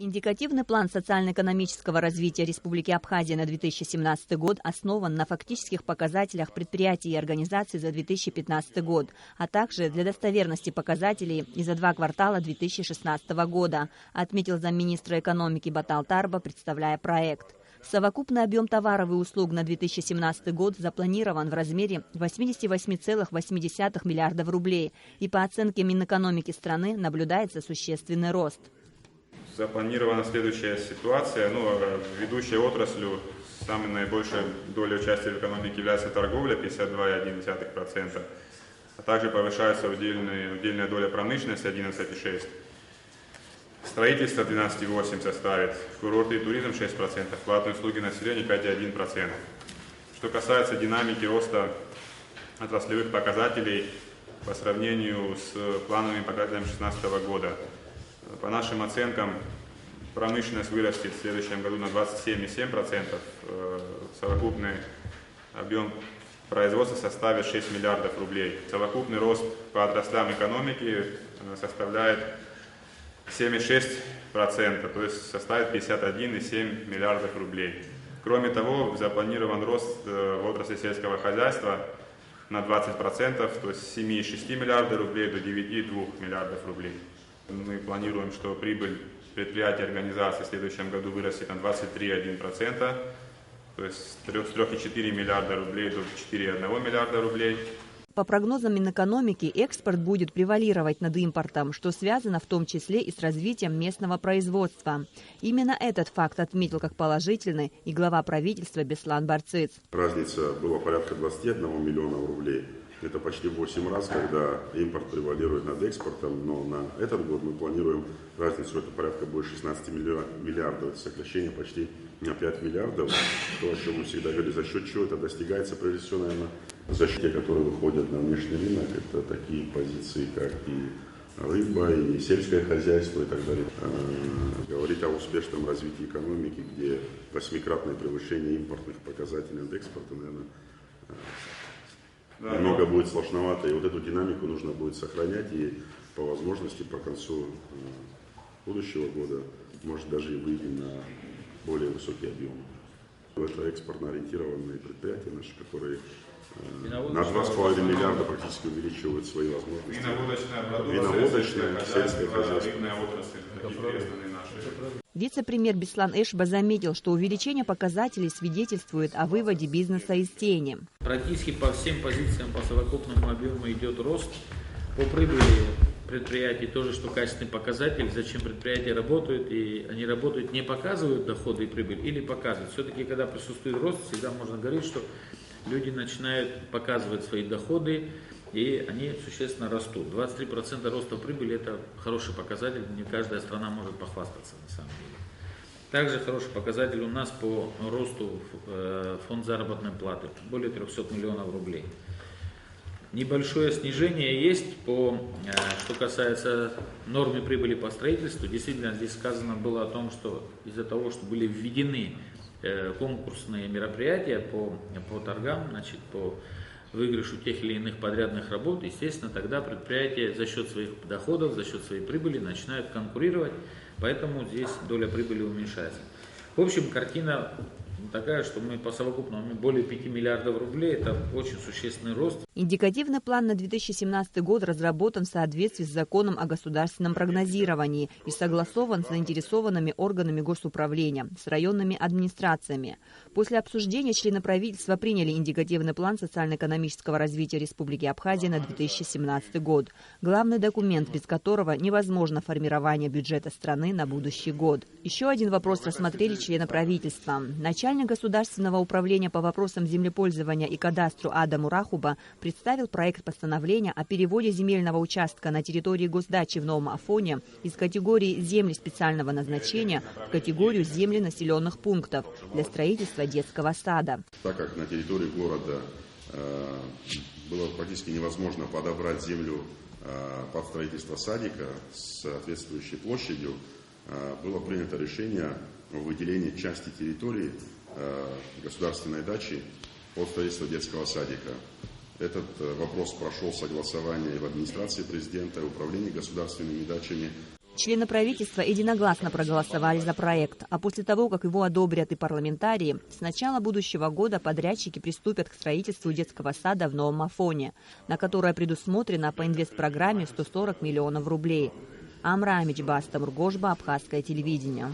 Индикативный план социально-экономического развития Республики Абхазия на 2017 год основан на фактических показателях предприятий и организаций за 2015 год, а также для достоверности показателей и за 2 квартала 2016 года, отметил замминистра экономики Батал Тарба, представляя проект. Совокупный объем товаров и услуг на 2017 год запланирован в размере 88,8 миллиардов рублей, и по оценке Минэкономики страны наблюдается существенный рост. Запланирована следующая ситуация. Ведущей отраслью самой наибольшей долей участия в экономике является торговля 52,1%, а также повышается удельная доля промышленности 11,6%. Строительство 12,8% составит, курорты и туризм 6%, платные услуги населения 5,1%. Что касается динамики роста отраслевых показателей по сравнению с плановыми показателями 2016 года, по нашим оценкам, промышленность вырастет в следующем году на 27,7%, совокупный объем производства составит 6 миллиардов рублей. Совокупный рост по отраслям экономики составляет 7,6%, то есть составит 51,7 миллиардов рублей. Кроме того, запланирован рост в отрасли сельского хозяйства на 20%, то есть с 7,6 миллиардов рублей до 9,2 миллиардов рублей. Мы планируем, что прибыль предприятий и организаций в следующем году вырастет на 23,1%, то есть с 3,4 миллиарда рублей до 4,1 миллиарда рублей. По прогнозам Минэкономики, экспорт будет превалировать над импортом, что связано в том числе и с развитием местного производства. Именно этот факт отметил как положительный и глава правительства Беслан Барциц. Разница была порядка 21 миллиона рублей. Это почти в 8 раз, когда импорт превалирует над экспортом, но на этот год мы планируем разницу, это порядка больше 16 миллиардов, это сокращение почти на 5 миллиардов, то, о чем мы всегда говорили, за счет чего это достигается, прежде всего, наверное, за счет тех, которые выходят на внешний рынок, это такие позиции, как и рыба, и сельское хозяйство и так далее. Говорить о успешном развитии экономики, где 8-кратное превышение импортных показателей над экспортом, наверное, немного будет сложновато, и вот эту динамику нужно будет сохранять, и по возможности по концу будущего года, может, даже и выйти на более высокий объем. Это экспортно-ориентированные предприятия наши, которые на 2,5 миллиарда практически увеличивают свои возможности. Виноводочная, сельское хозяйство. Вице-премьер Беслан Эшба заметил, что увеличение показателей свидетельствует о выводе бизнеса из тени. Практически по всем позициям по совокупному объему идет рост. По прибыли предприятий тоже, что качественный показатель, зачем предприятия работают, и они работают, не показывают доходы и прибыль или показывают. Все-таки, когда присутствует рост, всегда можно говорить, что люди начинают показывать свои доходы, и они существенно растут. 23% роста прибыли – это хороший показатель, не каждая страна может похвастаться на самом деле. Также хороший показатель у нас по росту фонд заработной платы, более 300 миллионов рублей. Небольшое снижение есть что касается нормы прибыли по строительству. Действительно, здесь сказано было о том, что из-за того, что были введены конкурсные мероприятия по торгам, по выигрышу тех или иных подрядных работ, естественно, тогда предприятия за счет своих доходов, за счет своей прибыли начинают конкурировать, поэтому здесь доля прибыли уменьшается. В общем, картина такая, что мы по совокупному более 5 миллиардов рублей, это очень существенный рост. Индикативный план на 2017 год разработан в соответствии с законом о государственном прогнозировании и согласован с заинтересованными органами госуправления, с районными администрациями. После обсуждения члены правительства приняли индикативный план социально-экономического развития Республики Абхазия на 2017 год. Главный документ, без которого невозможно формирование бюджета страны на будущий год. Еще один вопрос рассмотрели члены правительства. Начальник Государственного управления по вопросам землепользования и кадастру Адам Урахуба представил проект постановления о переводе земельного участка на территории госдачи в Новом Афоне из категории земли специального назначения в категорию земли населенных пунктов для строительства детского сада. Так как на территории города было практически невозможно подобрать землю под строительство садика с соответствующей площадью, было принято решение о выделении части территории государственной дачи под строительство детского садика. Этот вопрос прошел согласование в администрации президента, в управлении государственными дачами. Члены правительства единогласно проголосовали за проект, а после того, как его одобрят и парламентарии, с начала будущего года подрядчики приступят к строительству детского сада в Новом Афоне, на которое предусмотрено по инвестпрограмме 140 миллионов рублей. Амра Амичбаста Мургошба, Абхазское телевидение.